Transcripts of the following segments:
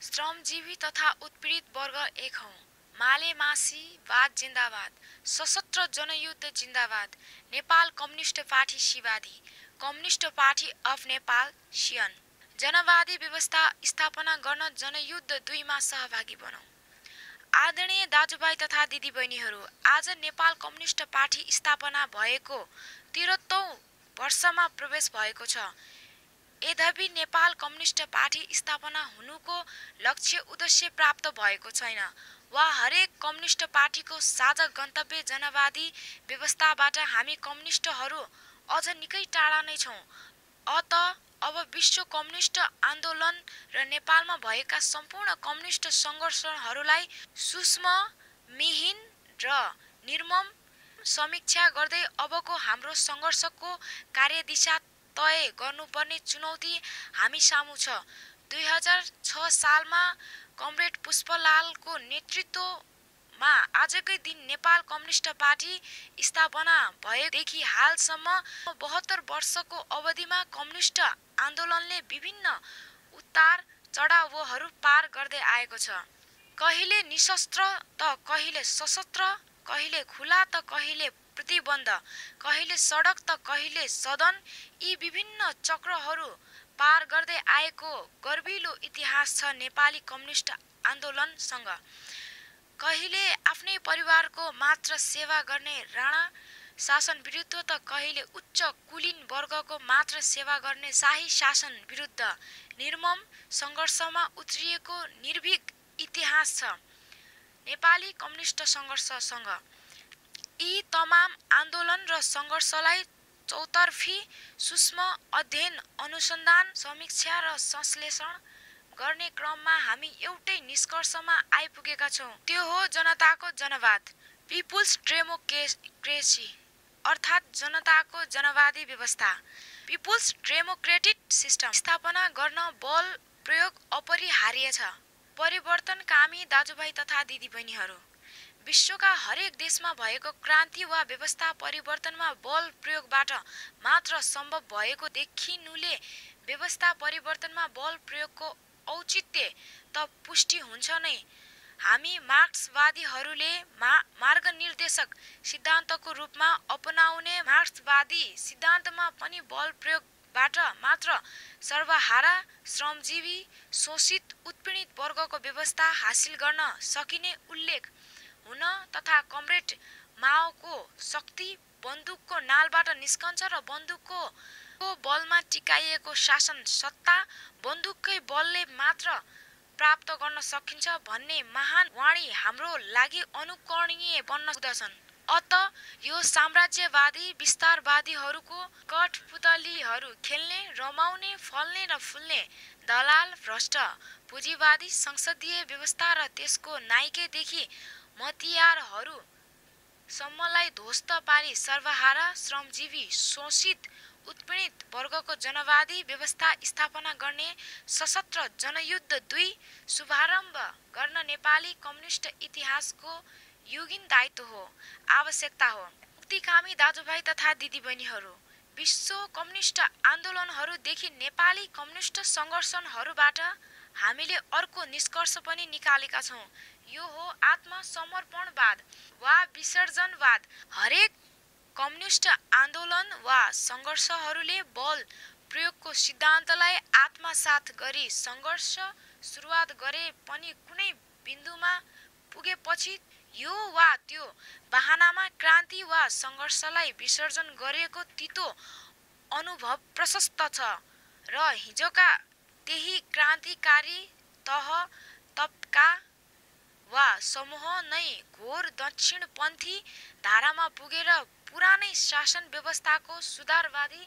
श्रमजीवी तथा उत्पीडित वर्ग एक हौं। मालेमासी वाद जिन्दाबाद। सशस्त्र जनयुद्ध जिन्दाबाद। नेपाल कम्युनिस्ट पार्टी शिवादी। कम्युनिस्ट पार्टी अफ नेपाल सियन। जनवादी व्यवस्था स्थापना गर्न जनयुद्ध 2 मा सहभागी बनौं। आदरणीय दाजुभाइ तथा दिदीबहिनीहरू, आज नेपाल कम्युनिस्ट पार्टी स्थापना भएको 73औं वर्षमा प्रवेश भएको छ। यद्यपि नेपाल कम्युनिस्ट पार्टी स्थापना हुनुको लक्ष्य उद्देश्य प्राप्त भएको छैन वा हरेक कम्युनिस्ट पार्टीको साझा गन्तव्य जनवादी व्यवस्थाबाट हामी कम्युनिस्टहरू अझ निकै टाढा नै छौं। अत अब विश्व कम्युनिस्ट आन्दोलन र नेपालमा भएका सम्पूर्ण कम्युनिस्ट संघर्षहरूलाई सूक्ष्म, मिहिन र निर्मम समीक्षा गर्दै अबको हाम्रो संघर्षको कार्यदिशा तय गर्नुपर्ने चुनौती हामी सामु छ। 2006 सालमा कमरेड पुष्पलालको नेतृत्वमा आजकै दिन नेपाल कम्युनिस्ट पार्टी स्थापना भएदेखि हालसम्म 72 वर्षको अवधिमा कम्युनिस्ट आन्दोलनले विभिन्न उतार चढावहरू पार गर्दै आएको छ। कहिले निशस्त्र त कहिले सशस्त्र, कहिले खुला त कहिले प्रतिबन्ध, कहिले सडक त कहिले सदन, यी विभिन्न चक्रहरू पार गर्दै आएको गर्विलो इतिहास छ नेपाली कम्युनिस्ट आन्दोलनसँग। कहिले आफ्नै परिवारको मात्र सेवा गर्ने राणा शासन विरुद्ध त कहिले उच्च कुलीन वर्गको मात्र सेवा गर्ने शाही शासन विरुद्ध निर्मम सङ्घर्षमा उत्रिएको निर्भीक इतिहास छ नेपाली कम्युनिस्ट सङ्घर्षसँग। यी तमाम आन्दोलन र सङ्घर्षलाई चौतर्फी सूक्ष्म अध्ययन, अनुसन्धान, समीक्षा र संश्लेषण गर्ने क्रममा हामी एउटै निष्कर्षमा आइपुगेका छौं। त्यो हो जनताको जनवाद, पिपुल्स डेमोक्रेसी, अर्थात् जनताको जनवादी व्यवस्था, पिपुल्स डेमोक्रेटिक सिस्टम स्थापना गर्न बल प्रयोग अपरिहार्य छ। परिवर्तनकामी दाजुभाइ तथा दिदीबहिनीहरू, विश्वका हरेक देशमा भएको क्रान्ति वा व्यवस्था परिवर्तनमा बल प्रयोगबाट मात्र सम्भव भएको देखिनुले व्यवस्था परिवर्तनमा बल प्रयोगको औचित्य त पुष्टि हुन्छ नै। हामी मार्क्सवादीहरूले मार्गनिर्देशक सिद्धान्तको रूपमा अपनाउने मार्क्सवादी सिद्धान्तमा पनि बल प्रयोगबाट मात्र सर्वहारा, श्रमजीवी, शोषित, उत्पीडित वर्गको व्यवस्था हासिल गर्न सकिने उल्लेख हुन तथा कमरेड माओको शक्ति बन्दुकको नालबाट निस्कन्छ र बन्दुकको बलमा टिकाइएको शासन सत्ता बन्दुककै बलले मात्र प्राप्त गर्न सकिन्छ भन्ने महान वाणी हाम्रो लागि अनुकरणीय बन्न सक्दछन्। अत यो साम्राज्यवादी विस्तारवादीहरूको कठपुतलीहरू खेल्ने, रमाउने, फल्ने र फुल्ने दलाल, भ्रष्ट, पुँजीवादी संसदीय व्यवस्था र त्यसको नाइकेदेखि मतियारहरू सम्मलाई ध्वस्त पारी सर्वहारा, श्रमजीवी, शोषित, उत्पीडित वर्गको जनवादी व्यवस्था स्थापना गर्ने सशस्त्र जनयुद्ध 2 शुभारम्भ गर्न नेपाली कम्युनिस्ट इतिहासको युगीन दायित्व हो, आवश्यकता हो। मुक्तिकामी दाजुभाइ तथा दिदीबहिनीहरू, विश्व कम्युनिस्ट आन्दोलनहरूदेखि नेपाली कम्युनिस्ट सङ्घर्षहरूबाट हामीले अर्को निष्कर्ष पनि निकालेका छौं। यो हो आत्मसमर्पणवाद वा विसर्जनवाद। हरेक कम्युनिस्ट आन्दोलन वा सङ्घर्षहरूले बल प्रयोगको सिद्धान्तलाई आत्मसात गरी सङ्घर्ष सुरुवात गरे पनि कुनै बिन्दुमा पुगेपछि यो वा त्यो बहानामा क्रान्ति वा सङ्घर्षलाई विसर्जन गरेको तितो अनुभव प्रशस्त छ र हिजोका त्यही क्रान्तिकारी तह तबका वा समूह नै घोर दक्षिणपन्थी धारामा पुगेर पुरानै शासन व्यवस्थाको सुधारवादी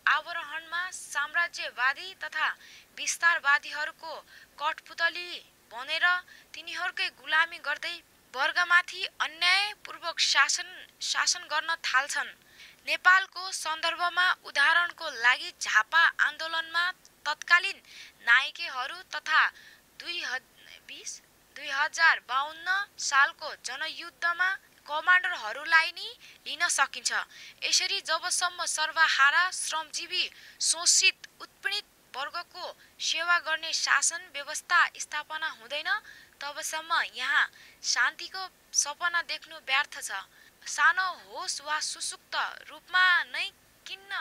आवरणमा साम्राज्यवादी तथा विस्तारवादीहरूको कठपुतली बनेर तिनीहरूकै गुलामी गर्दै वर्गमाथि अन्यायपूर्वक शासन गर्न थाल्छन्। नेपालको सन्दर्भमा उदाहरणको लागि झापा आन्दोलनमा तत्कालीन नायकहरू तथा 2052 सालको जनयुद्धमा कमान्डरहरूलाई नि लिन सकिन्छ। यसरी जबसम्म सर्वहारा, श्रमजीवी, शोषित, उत्पीडित वर्गको सेवा गर्ने शासन व्यवस्था स्थापना हुँदैन तबसम्म यहाँ शान्तिको सपना देख्नु व्यर्थ छ। सानो होस् वा सुसुप्त रूपमा नै किन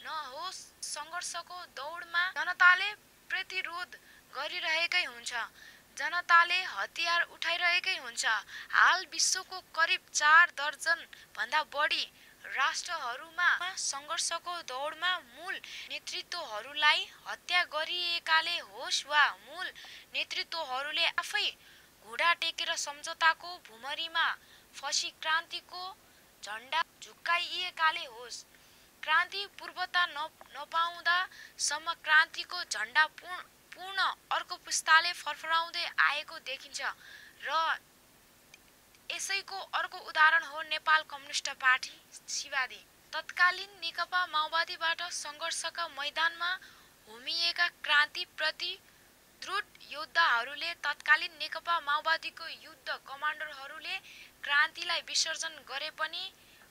नहोस्, सङ्घर्षको दौडमा जनताले प्रतिरोध गरिरहेकै हुन्छ, जनताले हतियार उठाइरहेकै हुन्छ। हाल विश्वको करिब 4 दर्जन भन्दा बढी राष्ट्रहरूमा सङ्घर्षको दौडमा मूल नेतृत्वहरूलाई हत्या गरिएकाले होस् वा मूल नेतृत्वहरूले आफै घुँडा टेकेर सम्झौताको भुमरीमा फसी क्रान्तिको झण्डा झुकाइएकाले होस्, क्रान्ति पूर्वता नपाउँदासम्म क्रान्तिको झण्डा पूर्ण अर्को पुस्ताले फरफराउँदै आएको देखिन्छ र यसैको अर्को उदाहरण हो नेपाल कम्युनिस्ट पार्टी सिवादी। तत्कालीन नेकपा माओवादीबाट सङ्घर्षका मैदानमा होमिएका क्रान्ति प्रति दृढ योद्धाहरूले तत्कालीन नेकपा माओवादीको युद्ध कमान्डरहरूले क्रान्तिलाई विसर्जन गरे पनि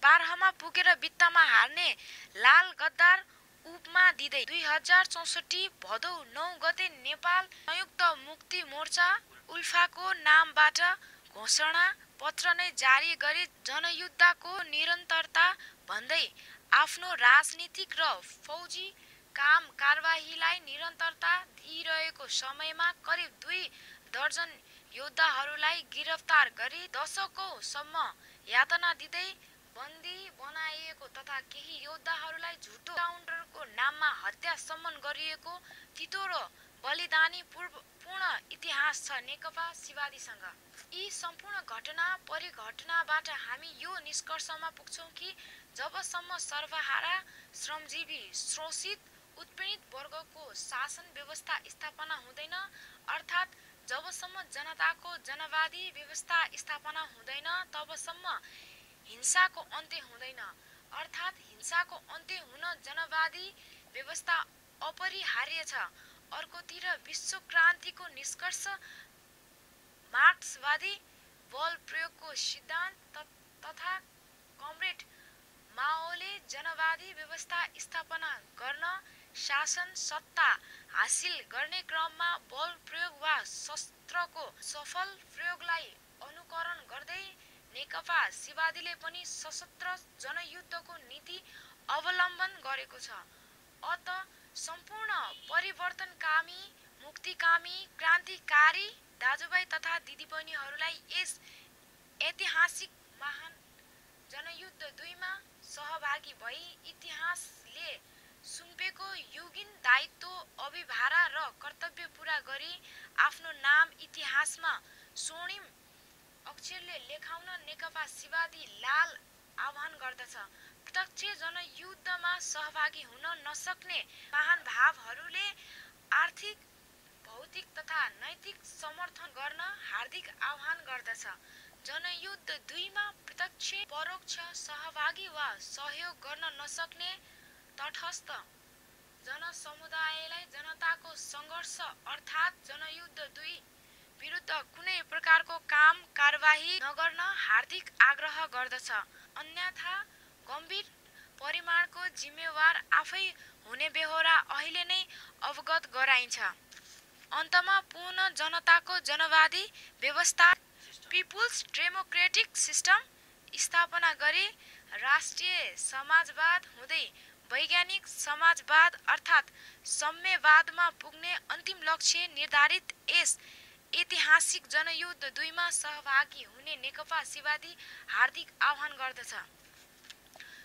बाह्रमा पुगेर बित्तामा हार्ने लाल गद्दार उपमा दिँदै 2064 भदौ 9 गते नेपाल संयुक्त मुक्ति मोर्चा उल्फाको नामबाट घोषणा पत्र नै जारी गरी जनयुद्धको निरन्तरता भन्दै आफ्नो राजनीतिक र फौजी काम कारबाहीलाई निरन्तरता दिइरहेको समयमा करिब 2 दर्जन योद्धाहरूलाई गिरफ्तार गरी दशकौंसम्म यातना दिँदै बन्दी बनाइएको तथा केही योद्धाहरूलाई झुटो काउन्टरको नाममा हत्यासम्म गरिएको तितो र बलिदानी पूर्ण इतिहास छ नेकपा सिवादीसँग। यी सम्पूर्ण घटना परिघटनाबाट हामी यो निष्कर्षमा पुग्छौं कि जबसम्म सर्वहारा श्रमजीवी शोषित उत्पीडित वर्गको शासन व्यवस्था स्थापना हुँदैन, अर्थात् जबसम्म जनताको जनवादी व्यवस्था स्थापना हुँदैन तबसम्म हिंसाको अन्त्य हुँदैन, अर्थात् हिंसाको अन्त्य हुन जनवादी व्यवस्था अपरिहार्य छ। अर्कोतिर विश्व क्रान्तिको निष्कर्ष मार्क्सवादी बल प्रयोगको सिद्धान्त तथा कमरेड माओले जनवादी व्यवस्था स्थापना गर्न शासन सत्ता हासिल गर्ने क्रममा बल प्रयोग वा शस्त्रको सफल प्रयोगलाई अनुकरण गर्दै नेकपा सिवादीले पनि सशस्त्र जनयुद्धको नीति अवलम्बन गरेको छ। अत सम्पूर्ण परिवर्तनकामी मुक्तिकामी क्रान्तिकारी दाजुभाइ तथा दिदीबहिनीहरूलाई यस ऐतिहासिक महान जनयुद्ध 2 मा सहभागी भई इतिहासले सुम्पेको युगीन दायित्व अभिभारा र कर्तव्य पूरा गरी आफ्नो नाम इतिहासमा स्वर्णिम अक्षरले लेखाउन नेकपा सिवादी लाल आह्वान गर्दछ। प्रत्यक्ष जनयुद्धमा सहभागी हुन नसक्ने महानुभावहरूले आर्थिक भौतिक तथा नैतिक समर्थन गर्न हार्दिक आह्वान गर्दछ। जनयुद्ध 2 मा प्रत्यक्ष परोक्ष सहभागी वा सहयोग गर्न नसक्ने तटस्थ जनसमुदायलाई जनताको सङ्घर्ष अर्थात् जनयुद्ध 2 विरुद्ध कुनै प्रकारको काम कारबाही नगर्न हार्दिक आग्रह गर्दछ। अन्यथा गम्भीर परिमाणको जिम्मेवार आफै हुने बेहोरा अहिले नै अवगत गराइन्छ। अन्तमा पुनः जनताको जनवादी व्यवस्था पिपुल्स डेमोक्रेटिक सिस्टम स्थापना गरी राष्ट्रिय समाजवाद हुँदै वैज्ञानिक समाजवाद अर्थात् साम्यवादमा पुग्ने अन्तिम लक्ष्य निर्धारित यस ऐतिहासिक जनयुद्ध 2 मा सहभागी हुने नेकपा सिवादी हार्दिक आह्वान गर्दछ।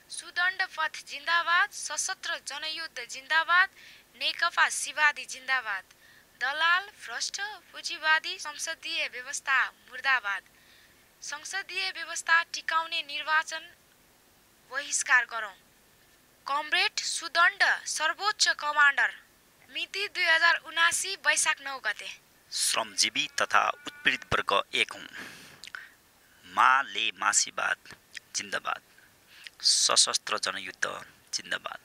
सुदण्ड पथ जिन्दाबाद, सशस्त्र जनयुद्ध जिन्दाबाद, नेकपा सिवादी जिन्दाबाद, दलाल भ्रष्ट पुँजीवादी संसदीय व्यवस्था मुर्दाबाद, संसदीय व्यवस्था टिकाउने निर्वाचन बहिष्कार गरौं। कमरेड सुदण्ड सर्वोच्च कमान्डर, मिति 2079 वैशाख 9 गते। श्रमजीवी तथा उत्पीडित वर्ग एक हौं। माले मासिवाद जिन्दाबाद, सशस्त्र जनयुद्ध जिन्दाबाद,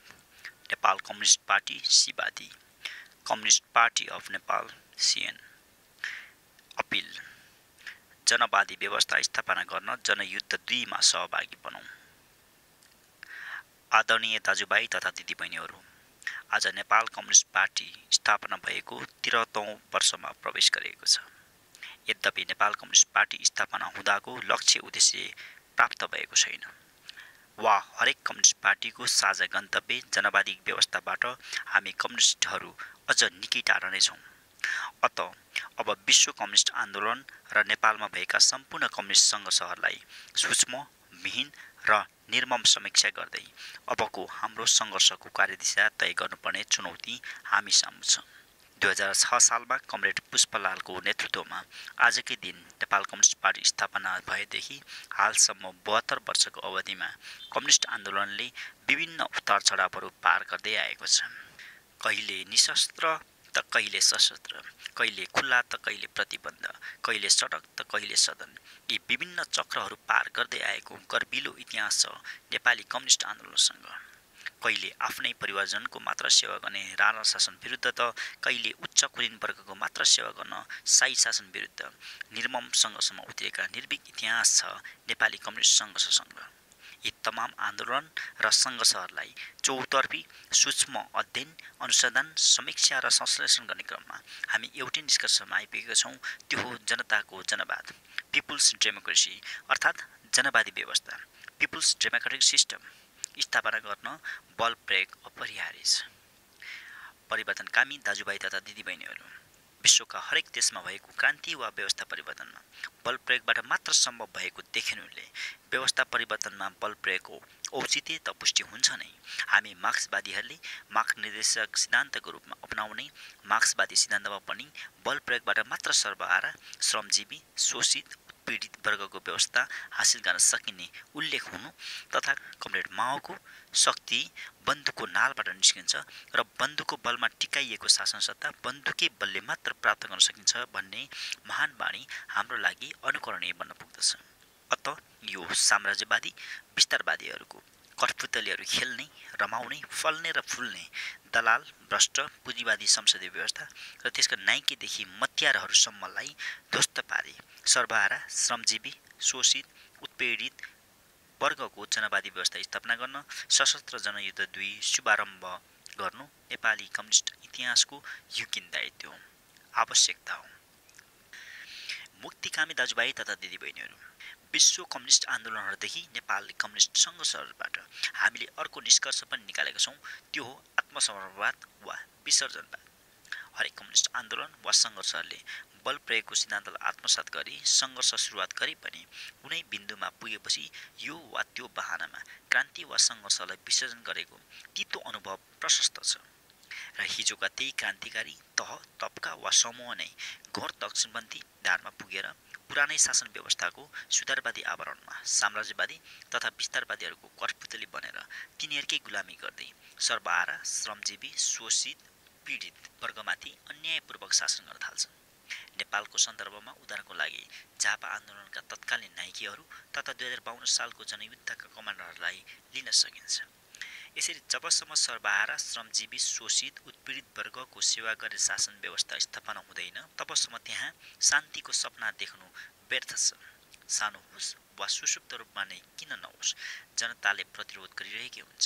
नेपाल कम्युनिस्ट पार्टी सिवादी, communist party of Nepal CN। अपिल, जनवादी व्यवस्था स्थापना गर्न जनयुद्ध 2 मा सहभागी बनौं। आदरणीय दाजुभाइ तथा दिदीबहिनीहरू, आज नेपाल कम्युनिस्ट पार्टी स्थापना भएको 73औं वर्षमा प्रवेश गरेको छ। यद्यपि नेपाल कम्युनिस्ट पार्टी स्थापना हुँदाको लक्ष्य उद्देश्य प्राप्त भएको छैन वा हरेक कम्युनिस्ट पार्टीको साझा गन्तव्य जनवादी व्यवस्थाबाट हामी कम्युनिस्टहरू अझ निकै टाढा नै छौँ। अत अब विश्व कम्युनिस्ट आन्दोलन र नेपालमा भएका सम्पूर्ण कम्युनिस्ट सङ्घर्षहरूलाई सूक्ष्म, मिहिन र निर्मम समीक्षा गर्दै अबको हाम्रो सङ्घर्षको कार्यदिशा तय गर्नुपर्ने चुनौती हामी सामु छ। 2006 सालमा कमरेड पुष्पलालको नेतृत्वमा आजकै दिन नेपाल कम्युनिस्ट पार्टी स्थापना भएदेखि हालसम्म 72 वर्षको अवधिमा कम्युनिस्ट आन्दोलनले विभिन्न उतार चढावहरू पार गर्दै आएको छ। कहिले निशस्त्र त कहिले सशस्त्र, कहिले खुल्ला त कहिले प्रतिबन्ध, कहिले सडक त कहिले सदन, यी विभिन्न चक्रहरू पार गर्दै आएको गर्विलो इतिहास छ नेपाली कम्युनिस्ट आन्दोलनसँग। कहिले आफ्नै परिवारजनको मात्र सेवा गर्ने राणा शासन विरुद्ध त कहिले उच्च कुलीन वर्गको मात्र सेवा गर्न शाही शासन विरुद्ध निर्मम सङ्घर्षमा उत्रिएका निर्भीक इतिहास छ नेपाली कम्युनिस्ट सङ्घर्षसँग। यी तमाम आन्दोलन र सङ्घर्षहरूलाई चौतर्फी सूक्ष्म अध्ययन, अनुसन्धान, समीक्षा र संश्लेषण गर्ने क्रममा हामी एउटै निष्कर्षमा आइपुगेका छौँ, त्यो हो जनताको जनवाद, पिपुल्स डेमोक्रेसी अर्थात् जनवादी व्यवस्था, पिपुल्स डेमोक्रेटिक सिस्टम स्थापना गर्न बल प्रयोग अपरिहार्य छ। परिवर्तनकामी दाजुभाइ तथा दिदीबहिनीहरू, विश्वका हरेक देशमा भएको क्रान्ति वा व्यवस्था परिवर्तनमा बल प्रयोगबाट मात्र सम्भव भएको देखिनुले व्यवस्था परिवर्तनमा बल प्रयोगको औचित्य त पुष्टि हुन्छ नै। हामी मार्क्सवादीहरूले मार्क्स निर्देशक सिद्धान्तको रूपमा अपनाउने मार्क्सवादी सिद्धान्तमा पनि बल प्रयोगबाट मात्र सर्वहारा, श्रमजीवी, शोषित, पीडित वर्गको व्यवस्था हासिल गर्न सकिने उल्लेख हुनु तथा कमरेड माओको शक्ति बन्दुकको नालबाट निस्किन्छ र बन्दुकको बलमा टिकाइएको शासन सत्ता बन्दुकै बलले मात्र प्राप्त गर्न सकिन्छ भन्ने महान वाणी हाम्रो लागि अनुकरणीय बन्न पुग्दछ। अत यो साम्राज्यवादी विस्तारवादीहरूको कठपुतलीहरू खेल्ने, रमाउने, फल्ने र फुल्ने दलाल, भ्रष्ट, पुँजीवादी संसदीय व्यवस्था र त्यसका नाइकेदेखि मत्यारहरूसम्मलाई ध्वस्त पारी सर्वहारा, श्रमजीवी, शोषित, उत्पीडित वर्गको जनवादी व्यवस्था स्थापना गर्न सशस्त्र जनयुद्ध 2 शुभारम्भ गर्नु नेपाली कम्युनिस्ट इतिहासको युकिन दायित्व हो, आवश्यकता हो। मुक्तिकामी दाजुभाइ तथा दिदीबहिनीहरू, विश्व कम्युनिस्ट आन्दोलनहरूदेखि नेपाल कम्युनिस्ट सङ्घर्षहरूबाट हामीले अर्को निष्कर्ष पनि निकालेका छौँ, त्यो हो आत्मसमर्पणवाद वा विसर्जनवाद। हरेक कम्युनिस्ट आन्दोलन वा सङ्घर्षहरूले बल प्रयोगको सिद्धान्तलाई आत्मसात गरी सङ्घर्ष सुरुवात गरे पनि कुनै बिन्दुमा पुगेपछि यो वा त्यो बहानामा क्रान्ति वा सङ्घर्षलाई विसर्जन गरेको तितो अनुभव प्रशस्त छ र हिजोका त्यही क्रान्तिकारी तह, तबका वा समूह नै घोर दक्षिणपन्थी धारमा पुगेर पुरानै शासन व्यवस्थाको सुधारवादी आवरणमा साम्राज्यवादी तथा विस्तारवादीहरूको कठपुतली बनेर तिनीहरूकै गुलामी गर्दै सर्वहारा, श्रमजीवी, शोषित, पीडित वर्गमाथि अन्यायपूर्वक शासन गर्न थाल्छन्। नेपालको सन्दर्भमा उदाहरणको लागि झापा आन्दोलनका तत्कालीन नायकीहरू तथा 2052 सालको जनयुद्धका कमान्डरहरूलाई लिन सकिन्छ। यसरी जबसम्म सर्वहारा, श्रमजीवी, शोषित, उत्पीडित वर्गको सेवा गरी शासन व्यवस्था स्थापना हुँदैन तबसम्म त्यहाँ शान्तिको सपना देख्नु व्यर्थ छ। सानो होस् वा सुषुप्त रूपमा नै किन नहोस्, जनताले प्रतिरोध गरिरहेकै हुन्छ,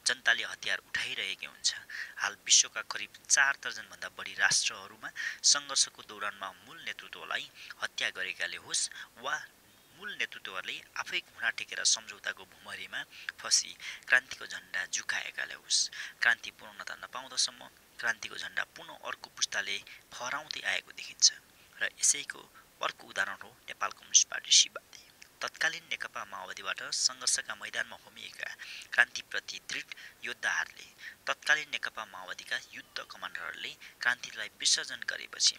जनताले हतियार उठाइरहेकै हुन्छ। हाल विश्वका करिब 4 दर्जनभन्दा बढी राष्ट्रहरूमा सङ्घर्षको दौरानमा मूल नेतृत्वलाई हत्या गरेकाले होस् वा मूल नेतृत्वहरूले आफै घुँडा टेकेर सम्झौताको भुमरीमा फसी क्रान्तिको झण्डा झुकाएकाले होस्, क्रान्ति पूर्णता नपाउँदासम्म क्रान्तिको झण्डा पुनः अर्को पुस्ताले फहराउँदै आएको देखिन्छ र यसैको अर्को उदाहरण हो नेपाल कम्युनिस्ट पार्टी सिबादी। तत्कालीन नेकपा माओवादीबाट सङ्घर्षका मैदानमा होमिएका क्रान्तिप्रति दृढ योद्धाहरूले तत्कालीन नेकपा माओवादीका युद्ध कमान्डरहरूले क्रान्तिलाई विसर्जन गरेपछि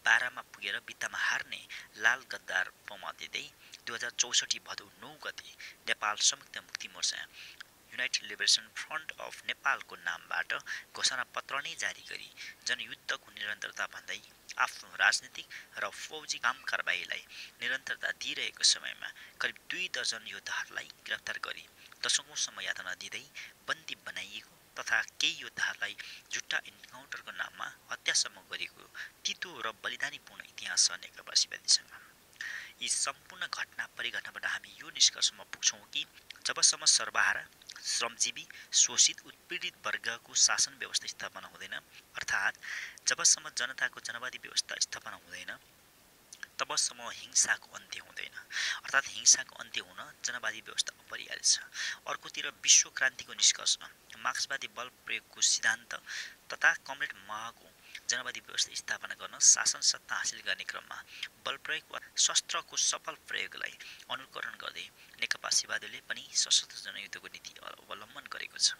बारामा पुगेर भित्तामा हार्ने लाल गद्दार पमा दिँदै 2064 भदौ 9 गते नेपाल संयुक्त Mukti Morcha United liberation front of नेपालको नामबाट घोषणा पत्र नै जारी गरी जनयुद्धको निरन्तरता भन्दै आफ्नो राजनीतिक र फौजी काम कारबाहीलाई निरन्तरता दिइरहेको समयमा करिब 2 दर्जन योद्धाहरूलाई गिरफ्तार गरी दशकौँसम्म यातना दिँदै बन्दी बनाइएको तथा केही योद्धाहरूलाई झुट्टा इन्काउन्टरको नाममा हत्यासम्म गरेको तितो र बलिदानीपूर्ण इतिहास छ नेकपा सिबादीसँग। यी सम्पूर्ण घटना परिघटनाबाट हामी यो निष्कर्षमा पुग्छौँ कि जबसम्म सर्वहारा, श्रमजीवी शोषित उत्पीडित वर्गको शासन व्यवस्था स्थापना हुँदैन, अर्थात् जबसम्म जनताको जनवादी व्यवस्था स्थापना हुँदैन तबसम्म हिंसाको अन्त्य हुँदैन, अर्थात् हिंसाको अन्त्य हुन जनवादी व्यवस्था अपरिहार्य छ। अर्कोतिर विश्व क्रान्तिको निष्कर्ष मार्क्सवादी बल प्रयोगको सिद्धान्त तथा कमरेड माओको जनवादी व्यवस्था स्थापना गर्न शासन सत्ता हासिल गर्ने क्रममा बल प्रयोग वा शस्त्रको सफल प्रयोगलाई अनुकरण गर्दै नेकपा एमाले पनि सशस्त्र जनयुद्धको नीति अवलम्बन गरेको छ।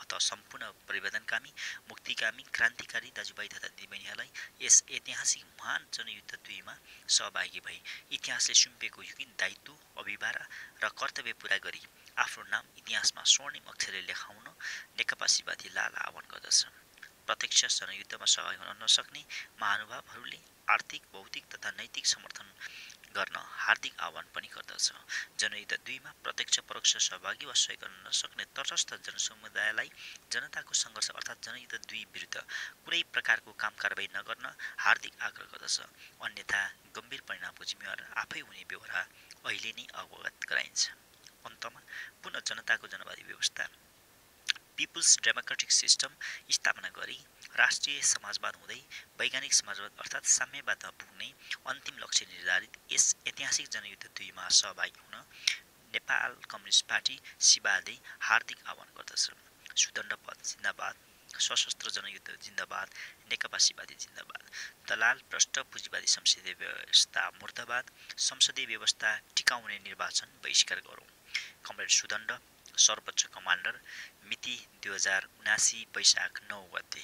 अत सम्पूर्ण परिवर्तनकामी, मुक्तिकामी, क्रान्तिकारी दाजुभाइ तथा दिदीबहिनीहरूलाई यस ऐतिहासिक महान जनयुद्ध 2 मा सहभागी भई इतिहासले सुम्पेको युगिन दायित्व, अभिभार र कर्तव्य पूरा गरी आफ्नो नाम इतिहासमा स्वर्णिम अक्षरले लेखाउन नेकपा एमाले लाल आह्वान गर्दछ। प्रत्यक्ष जनयुद्धमा सहभागी हुन नसक्ने महानुभावहरूले आर्थिक, भौतिक तथा नैतिक समर्थन गर्न हार्दिक आह्वान पनि गर्दछ। जनयुद्ध 2 मा प्रत्यक्ष परोक्ष सहभागी वा सहयोग गर्न नसक्ने तटस्थ जनसमुदायलाई जनताको सङ्घर्ष अर्थात् जनयुद्ध 2 विरुद्ध कुनै प्रकारको काम कारबाही नगर्न हार्दिक आग्रह गर्दछ। अन्यथा गम्भीर परिणामको जिम्मेवार आफै हुने बेहोरा अहिले नै अवगत गराइन्छ। अन्तमा पुनः जनताको जनवादी व्यवस्था पिपुल्स डेमोक्रेटिक सिस्टम स्थापना गरी राष्ट्रिय समाजवाद हुँदै वैज्ञानिक समाजवाद अर्थात् साम्यवादमा पुग्ने अन्तिम लक्ष्य निर्धारित यस ऐतिहासिक जनयुद्ध 2 मा सहभागी हुन नेपाल कम्युनिस्ट पार्टी एमाले हार्दिक आह्वान गर्दछ। सुदण्ड पद जिन्दाबाद, सशस्त्र जनयुद्ध जिन्दाबाद, नेकपा एमाले जिन्दाबाद। दलाल भ्रष्ट पुँजीवादी संसदीय व्यवस्था मुर्दाबाद, संसदीय व्यवस्था टिकाउने निर्वाचन बहिष्कार गरौँ। कमरेड सुदण्ड, सर्वोच्च कमान्डर, मिति 2079 वैशाख 9 गते।